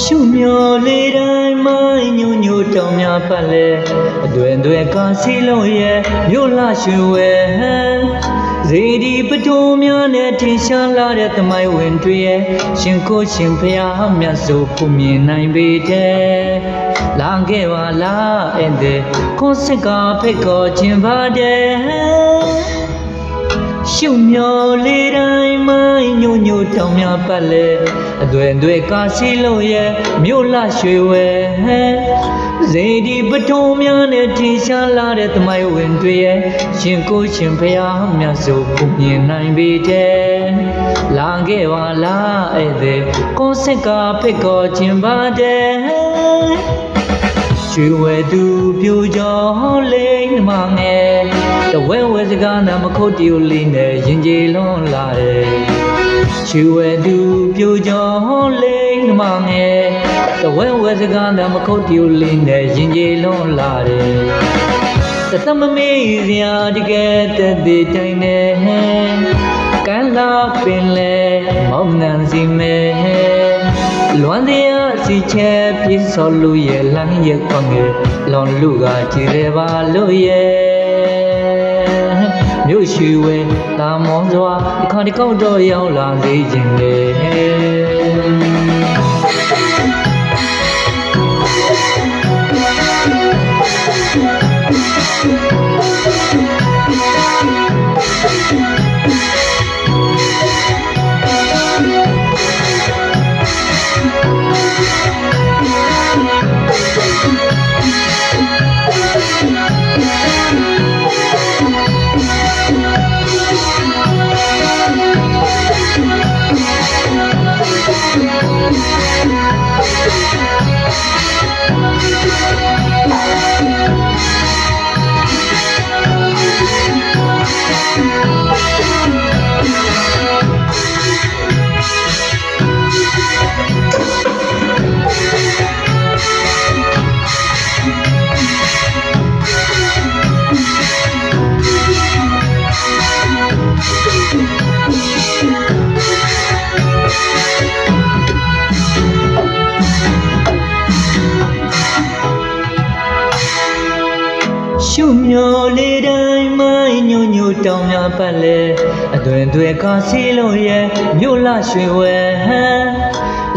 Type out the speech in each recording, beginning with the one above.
ရှုမျောလေးတိုင်းမိုင်းညိုညိုတောင်များပတ်လဲအတွင်ကားစီလုံးရဲ့မြို့လှရွှေဝဲစေဒီပတိုးများနဲ့ထင်ရှားလာတဲ့သမိုင်းဝင်တွေရဲ့ရှင်ကိုရှင်ဖျားမြတ်စွာဘုမြင်နိုင်ပေတဲ့လာခဲ့ပါလားအဲ့ဒီခွန်စစ်ကဖိတ်ခေါ်ခြင်းပါတယ်ရှုမျောလေးတိုင်းမိုင်းညိုညိုတောင်များပတ်လဲအတွင်ကားစီလုံးရဲ့မြို့လှရွှေဝဲစေဒီပတိုးများနဲ့ထင်ရှားလာတဲ့သမိုင်းဝင်တွေရဲ့ရှင်ကိုရှင်ဖျားမြတ်စွာဘုမြင်နိုင်ပေတဲ့လာခဲ့ပါလားအဲ့ဒီခွန်စစ်ကဖိတ်ခေါ်ခြင်းပါတယ်ရွှေဝဲသူပြိုကြောလိမ့်နှမငယ်တဝဲဝဲစကားနာမခုတ်တီလေးနဲ့ရင်ကျေလွန်လာတယ်ရွှေဝဲသူပြိုကြောလိမ့်နှမငယ်တဝဲဝဲစကားနာမခုတ်တီလေးနဲ့ရင်ကျေလွန်လာတယ်တသမမေးစရာတကယ်တက်တဲ့တိုင်းနဲ့ကမ်းလာပင်လဲမောင်နှံစီမဲလွမ်းတရားစီချဲပြစ်စောလူရဲ့လမ်းရဲ့ခွန်ငယ်လွန်လူကကြည်ရပါလို့ရဲ့မြို့ရှိဝဲတာမောင်းစွာဒီခါဒီကောက်တော့ရောက်လာစေခြင်းလေရှုမျောလေးတိုင်းမိုင်းညိုညိုတောင်များပတ်လဲအတွင်ကားစီလုံးရဲ့မြို့လှရွှေဝဲ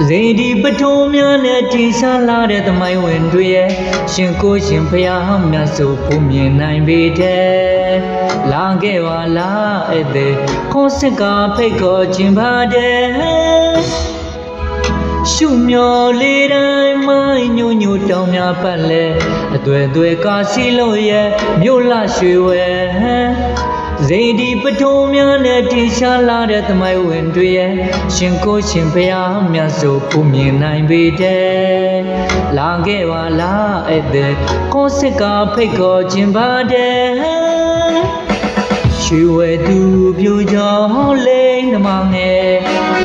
စေဒီပတိုးများနဲ့ထင်ရှားလာတဲ့သမိုင်းဝင်တွေရဲ့ရှင်ကိုရှင်ဖျားမြတ်စွာဘုမြင်နိုင်ပေတဲ့လာခဲ့ပါလားအဲ့ဒီခွန်စစ်ကဖိတ်ခေါ်ခြင်းပါတယ်ရှုမျောလေးတိုင်းမိုင်းညိုညိုတောင်များပတ်လဲအတွင်ကားစီလုံးရဲ့မြို့လှရွှေဝဲစေဒီပတိုးများနဲ့ထင်ရှားလာတဲ့သမိုင်းဝင်တွေရဲ့ရှင်ကိုရှင်ဖျားမြတ်စွာဘုမြင်နိုင်ပေတဲ့လာခဲ့ပါလားအဲ့ဒီခွန်စစ်ကဖိတ်ခေါ်ခြင်းပါတယ်ရွှေဝဲသူပြိုကြောလိမ့်နှမငယ်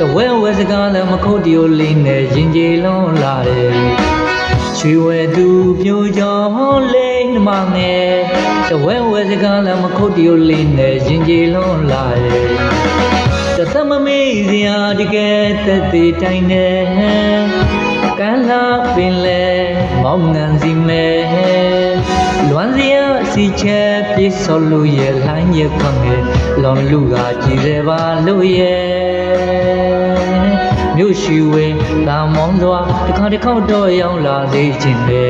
တဝဲဝဲစကားလည်းမခုတ်တီလေးနဲ့ရင်ကျေလွန်လာတယ်ရွှေဝဲသူပြိုကြောလိမ့်နှမငယ်တဝဲဝဲစကားလည်းမခုတ်တီလေးနဲ့ရင်ကျေလွန်လာတယ်တသမမေးစရာတကယ်တက်တဲ့တိုင်းနဲ့ကမ်းလာပင်လဲမောင်နှံစီမဲလွမ်းစရာစီချဲပြစ်စောလူရဲ့လိုင်းရဲ့ခွန်ငယ်လွန်လူကကြည်ရပါလို့ရဲ့မြို့ရှိဝဲတာမောင်းစွာဒီခါဒီခေါက်တော့ရောက်လာစေခြင်းလေ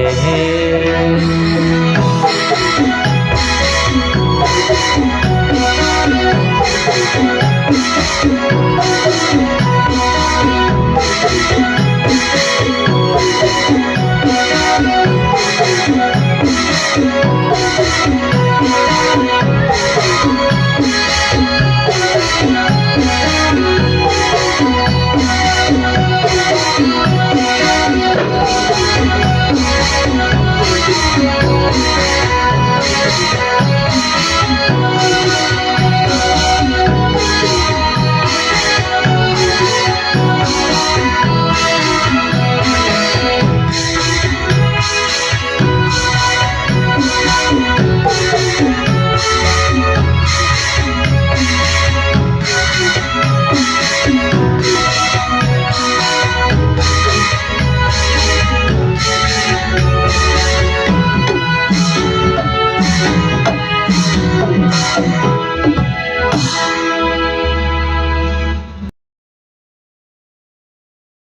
Thank you.